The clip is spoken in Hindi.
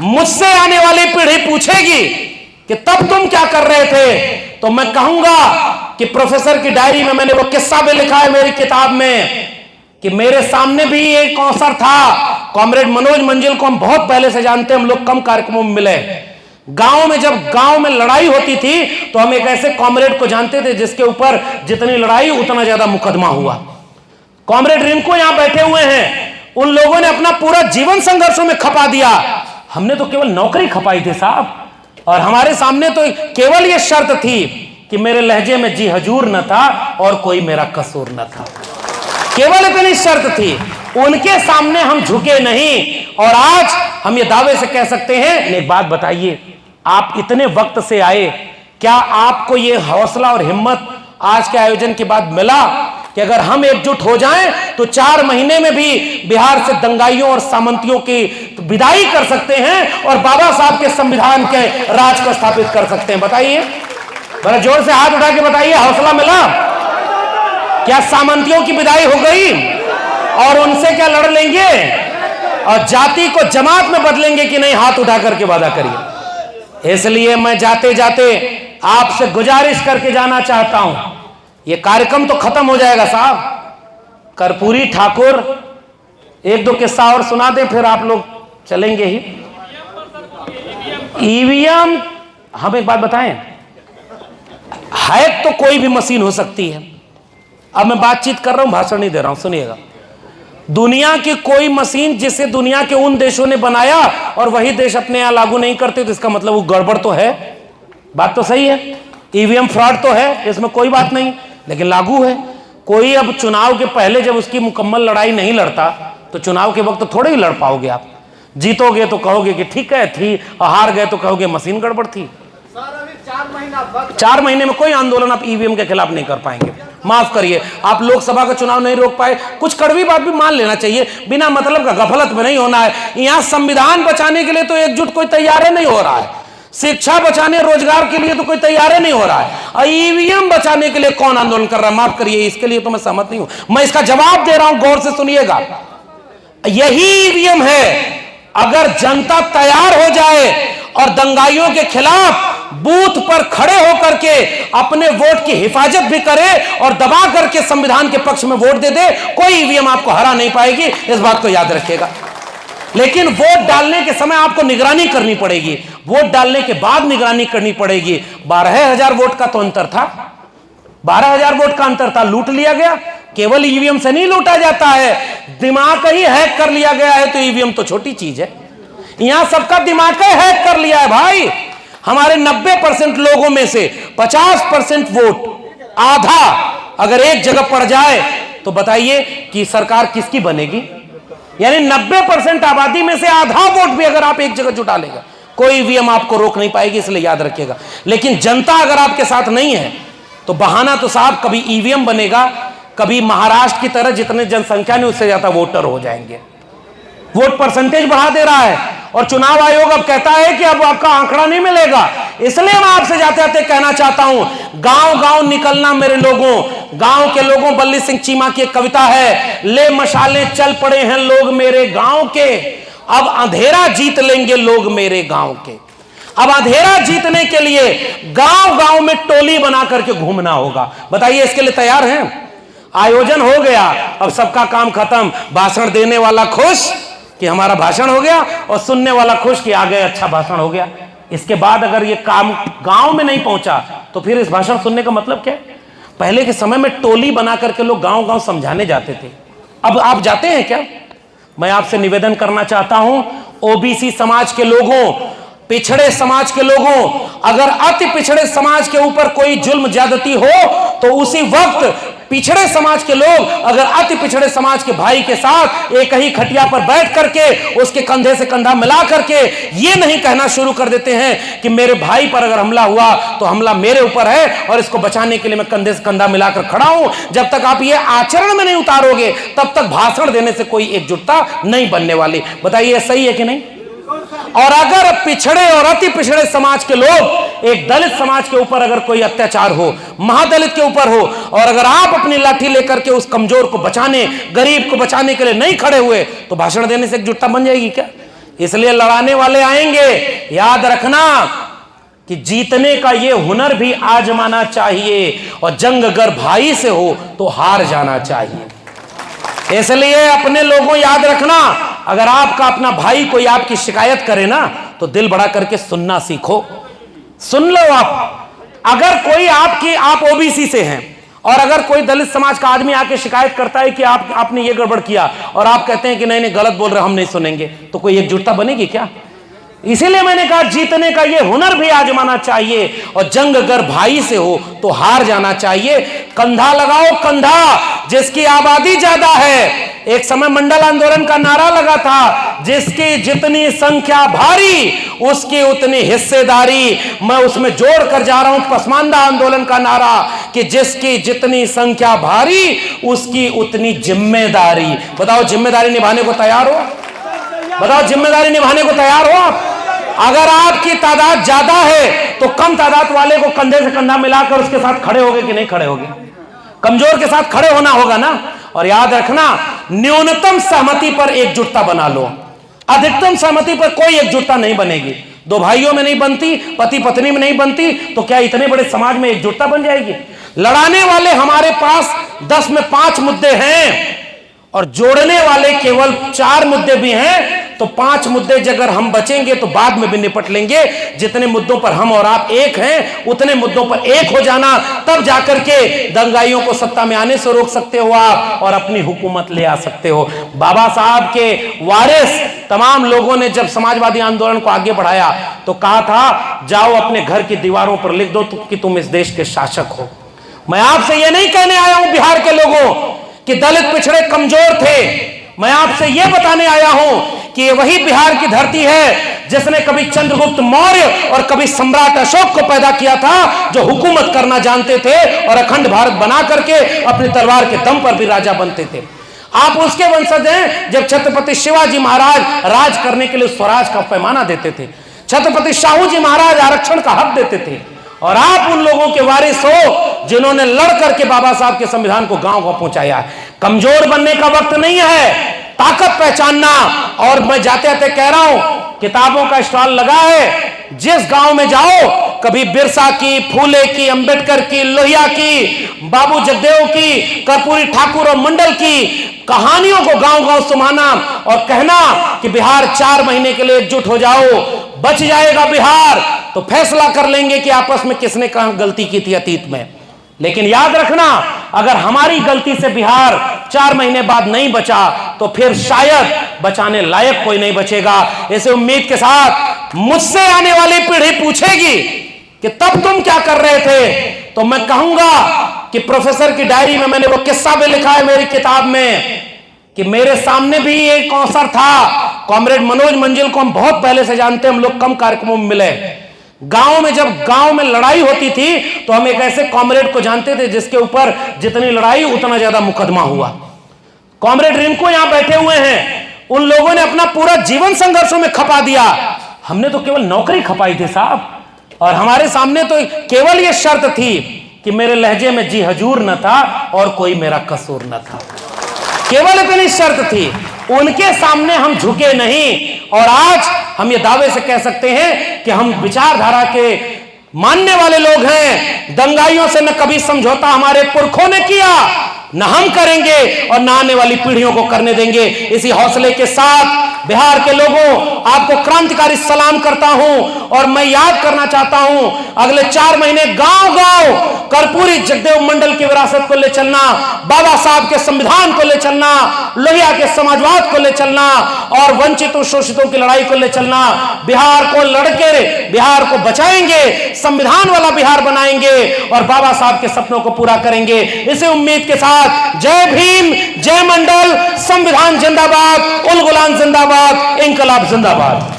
मुझसे आने वाली पीढ़ी पूछेगी कि तब तुम क्या कर रहे थे, तो मैं कहूंगा कि प्रोफेसर की डायरी में मैंने वो किस्सा भी लिखा है मेरी किताब में कि मेरे सामने भी एक अवसर था। कॉमरेड मनोज मंजिल को हम बहुत पहले से जानते हैं, हम लोग कम कार्यक्रमों में मिले। गांव में जब गांव में लड़ाई होती थी तो हम एक ऐसे कॉमरेड को जानते थे जिसके ऊपर जितनी लड़ाई उतना ज्यादा मुकदमा हुआ। कॉमरेड रिंकू यहां बैठे हुए हैं, उन लोगों ने अपना पूरा जीवन संघर्षों में खपा दिया। हमने तो केवल नौकरी खपाई थी साहब, और हमारे सामने तो केवल यह शर्त थी कि मेरे लहजे में जी हजूर न था और कोई मेरा कसूर न था, केवल इतनी शर्त थी। उनके सामने हम झुके नहीं, और आज हम ये दावे से कह सकते हैं। एक बात बताइए, आप इतने वक्त से आए, क्या आपको ये हौसला और हिम्मत आज के आयोजन के बाद मिला कि अगर हम एकजुट हो जाएं तो 4 महीने में भी बिहार से दंगाइयों और सामंतियों की विदाई कर सकते हैं और बाबा साहब के संविधान के राज को स्थापित कर सकते हैं? बताइए, बड़ा जोर से हाथ उठा के बताइए, हौसला मिला? क्या सामंतियों की विदाई हो गई और उनसे क्या लड़ लेंगे और जाति को जमात में बदलेंगे कि नहीं? हाथ उठा करके वादा करिए। इसलिए मैं जाते जाते आपसे गुजारिश करके जाना चाहता हूं, यह कार्यक्रम तो खत्म हो जाएगा साहब। कर्पूरी ठाकुर 1-2 किस्सा और सुना दें, फिर आप लोग चलेंगे ही। ईवीएम, हम एक बात बताएं, हैक तो कोई भी मशीन हो सकती है। अब मैं बातचीत कर रहा हूं, भाषण नहीं दे रहा हूं, सुनिएगा। दुनिया की कोई मशीन जिसे दुनिया के उन देशों ने बनाया और वही देश अपने यहां लागू नहीं करते, तो इसका मतलब वो गड़बड़ तो है। बात तो सही है, ईवीएम फ्रॉड तो है, इसमें कोई बात नहीं, लेकिन लागू है। कोई अब चुनाव के पहले जब उसकी मुकम्मल लड़ाई नहीं लड़ता तो चुनाव के वक्त तो थोड़े ही लड़ पाओगे आप। जीतोगे तो कहोगे कि ठीक है थी, और हार गए तो कहोगे मशीन गड़बड़ थी। 4 महीने में कोई आंदोलन आप ईवीएम के खिलाफ नहीं कर पाएंगे। माफ करिए, आप लोकसभा का चुनाव नहीं रोक पाए, कुछ कड़वी बात भी मान लेना चाहिए, बिना मतलब का गफलत में नहीं होना है। यहां संविधान बचाने के लिए तो एकजुट कोई तैयार नहीं हो रहा है, शिक्षा बचाने रोजगार के लिए तो कोई तैयार नहीं हो रहा है, और ईवीएम बचाने के लिए कौन आंदोलन कर रहा है? माफ करिए, इसके लिए तो मैं सहमत नहीं हूं। मैं इसका जवाब दे रहा हूं, गौर से सुनिएगा। यही ईवीएम है, अगर जनता तैयार हो जाए और दंगाइयों के खिलाफ बूथ पर खड़े होकर के अपने वोट की हिफाजत भी करे और दबा करके संविधान के पक्ष में वोट दे दे, कोई ईवीएम आपको हरा नहीं पाएगी, इस बात को याद रखिएगा। लेकिन वोट डालने के समय आपको निगरानी करनी पड़ेगी, वोट डालने के बाद निगरानी करनी पड़ेगी। 12,000 वोट का तो अंतर था, 12,000 वोट का अंतर था, लूट लिया गया। केवल ईवीएम से नहीं लूटा जाता है, दिमाग ही हैक कर लिया गया है तो ईवीएम तो छोटी चीज है। यहां सबका दिमाग ही हैक कर लिया है भाई। हमारे 90% लोगों में से 50% वोट, आधा अगर एक जगह पड़ जाए तो बताइए कि सरकार किसकी बनेगी? यानी 90% आबादी में से आधा वोट भी अगर आप एक जगह जुटा लेगा, कोई ईवीएम आपको रोक नहीं पाएगी, इसलिए याद रखिएगा। लेकिन जनता अगर आपके साथ नहीं है तो बहाना तो साहब कभी ईवीएम बनेगा, कभी महाराष्ट्र की तरह जितने जनसंख्या ने उससे ज्यादा वोटर हो जाएंगे। वोट परसेंटेज बढ़ा दे रहा है और चुनाव आयोग अब कहता है कि अब आपका आंकड़ा नहीं मिलेगा। इसलिए मैं आपसे जाते जाते कहना चाहता हूं, गांव गांव निकलना मेरे लोगों, गांव के लोगों। बल्ली सिंह चीमा की एक कविता है, ले मशाले चल पड़े हैं लोग मेरे गांव के, अब अंधेरा जीत लेंगे लोग मेरे गांव के। अब अंधेरा जीतने के लिए गांव गांव में टोली बना करके घूमना होगा। बताइए, इसके लिए तैयार हैं? आयोजन हो गया, अब सबका काम खत्म। भाषण देने वाला खुश कि हमारा भाषण हो गया, और सुनने वाला खुश कि आ गए, अच्छा भाषण हो गया। इसके बाद अगर ये काम गांव में नहीं पहुंचा तो फिर इस भाषण सुनने का मतलब क्या? पहले के समय में टोली बना करके लोग गांव गांव समझाने जाते थे, अब आप जाते हैं क्या? मैं आपसे निवेदन करना चाहता हूं, ओबीसी समाज के लोगों, पिछड़े समाज के लोगों, अगर अति पिछड़े समाज के ऊपर कोई जुल्म ज्यादती हो तो उसी वक्त पिछड़े समाज के लोग अगर अति पिछड़े समाज के भाई के साथ एक ही खटिया पर बैठ करके उसके कंधे से कंधा मिला करके ये नहीं कहना शुरू कर देते हैं कि मेरे भाई पर अगर हमला हुआ तो हमला मेरे ऊपर है और इसको बचाने के लिए मैं कंधे से कंधा मिलाकर खड़ा हूं, जब तक आप ये आचरण में नहीं उतारोगे तब तक भाषण देने से कोई एकजुटता नहीं बनने वाली। बताइए, सही है कि नहीं? और अगर पिछड़े और अति पिछड़े समाज के लोग, एक दलित समाज के ऊपर अगर कोई अत्याचार हो, महादलित के ऊपर हो, और अगर आप अपनी लाठी लेकर के उस कमजोर को बचाने, गरीब को बचाने के लिए नहीं खड़े हुए तो भाषण देने से एकजुटता बन जाएगी क्या? इसलिए लड़ाने वाले आएंगे, याद रखना कि जीतने का ये हुनर भी आजमाना चाहिए, और जंग अगर भाई से हो तो हार जाना चाहिए। इसलिए अपने लोगों याद रखना, अगर आपका अपना भाई कोई आपकी शिकायत करे ना तो दिल बड़ा करके सुनना सीखो, सुन लो आप। अगर कोई आप ओबीसी से हैं और अगर कोई दलित समाज का आदमी आके शिकायत करता है कि आपने ये गड़बड़ किया और आप कहते हैं कि नहीं नहीं गलत बोल रहे, हम नहीं सुनेंगे, तो कोई एकजुटता बनेगी क्या? इसीलिए मैंने कहा जीतने का ये हुनर भी आजमाना चाहिए, और जंग अगर भाई से हो तो हार जाना चाहिए। कंधा लगाओ कंधा, जिसकी आबादी ज्यादा है। एक समय मंडल आंदोलन का नारा लगा था, जिसकी जितनी संख्या भारी उसकी उतनी हिस्सेदारी। मैं उसमें जोड़ कर जा रहा हूं पसमानदा आंदोलन का नारा कि जिसकी जितनी संख्या भारी उसकी उतनी जिम्मेदारी। बताओ जिम्मेदारी निभाने को तैयार हो? बताओ जिम्मेदारी निभाने को तैयार हो आप? अगर आपकी तादाद ज्यादा है तो कम तादाद वाले को कंधे से कंधा मिलाकर उसके साथ खड़े होगे कि नहीं खड़े होगे? कमजोर के साथ खड़े होना होगा ना। और याद रखना, न्यूनतम सहमति पर एकजुटता बना लो, अधिकतम सहमति पर कोई एकजुटता नहीं बनेगी। दो भाइयों में नहीं बनती, पति पत्नी में नहीं बनती, तो क्या इतने बड़े समाज में एकजुटता बन जाएगी? लड़ाने वाले हमारे पास 10 में 5 मुद्दे हैं और जोड़ने वाले केवल 4 मुद्दे भी हैं, तो 5 मुद्दे अगर हम बचेंगे तो बाद में भी निपट लेंगे। जितने मुद्दों पर हम और आप एक हैं उतने मुद्दों पर एक हो जाना, तब जाकर के दंगाइयों को सत्ता में आने से रोक सकते हो आप और अपनी हुकूमत ले आ सकते हो। बाबा साहब के वारिस तमाम लोगों ने जब समाजवादी आंदोलन को आगे बढ़ाया तो कहा था, जाओ अपने घर की दीवारों पर लिख दो कि तुम इस देश के शासक हो। मैं आपसे यह नहीं कहने आया हूं बिहार के लोगों कि दलित पिछड़े कमजोर थे, मैं आपसे यह बताने आया हूं कि ये वही बिहार की धरती है जिसने कभी चंद्रगुप्त मौर्य और कभी सम्राट अशोक को पैदा किया था, जो हुकूमत करना जानते थे और अखंड भारत बना करके अपनी तलवार के दम पर भी राजा बनते थे। आप उसके वंशज हैं जब छत्रपति शिवाजी महाराज राज करने के लिए स्वराज का पैमाना देते थे, छत्रपति शाहू जी महाराज आरक्षण का हक देते थे, और आप उन लोगों के वारिस हो जिन्होंने लड़ करके बाबा साहब के संविधान को गांव को पहुंचाया है। कमजोर बनने का वक्त नहीं है, ताकत पहचानना। और मैं जाते जाते कह रहा हूं, किताबों का स्टॉल लगा है, जिस गांव में जाओ कभी बिरसा की, फूले की, अंबेडकर की, लोहिया की, बाबू जगदेव की, कर्पूरी ठाकुर और मंडल की कहानियों को गांव गांव सुनाना और कहना कि बिहार 4 महीने के लिए एकजुट हो जाओ, बच जाएगा बिहार। तो फैसला कर लेंगे कि आपस में किसने कहां गलती की थी अतीत में। लेकिन याद रखना, अगर हमारी गलती से बिहार 4 महीने बाद नहीं बचा तो फिर शायद बचाने लायक कोई नहीं बचेगा। ऐसे उम्मीद के साथ मुझसे आने वाली पीढ़ी पूछेगी कि तब तुम क्या कर रहे थे, तो मैं कहूंगा कि प्रोफेसर की डायरी में मैंने वो किस्सा भी लिखा है मेरी किताब में कि मेरे सामने भी एक अवसर था। कॉमरेड मनोज मंजिल को हम बहुत पहले से जानते हैं, हम लोग कम कार्यक्रमों में मिले। गांव में जब गांव में लड़ाई होती थी तो हम एक ऐसे कॉमरेड को जानते थे जिसके ऊपर जितनी लड़ाई उतना ज्यादा मुकदमा हुआ। कॉमरेड रिंकू यहां बैठे हुए हैं, उन लोगों ने अपना पूरा जीवन संघर्षों में खपा दिया। हमने तो केवल नौकरी खपाई थी साहब, और हमारे सामने तो केवल यह शर्त थी कि मेरे लहजे में जी हजूर न था और कोई मेरा कसूर न था, केवल इतनी शर्त थी। उनके सामने हम झुके नहीं, और आज हम ये दावे से कह सकते हैं कि हम विचारधारा के मानने वाले लोग हैं। दंगाइयों से न कभी समझौता हमारे पुरखों ने किया, न हम करेंगे और न आने वाली पीढ़ियों को करने देंगे। इसी हौसले के साथ बिहार के लोगों, आपको क्रांतिकारी सलाम करता हूं, और मैं याद करना चाहता हूं, अगले 4 महीने गांव गांव कर्पूरी जगदेव मंडल की विरासत को ले चलना, बाबा साहब के संविधान को ले चलना, लोहिया के समाजवाद को ले चलना और वंचितों शोषितों की लड़ाई को ले चलना। बिहार को लड़के बिहार को बचाएंगे, संविधान वाला बिहार बनाएंगे और बाबा साहब के सपनों को पूरा करेंगे। इसी उम्मीद के साथ जय भीम, जय मंडल, संविधान जिंदाबाद, उल गुलाम जिंदाबाद, इंकलाब जिंदाबाद।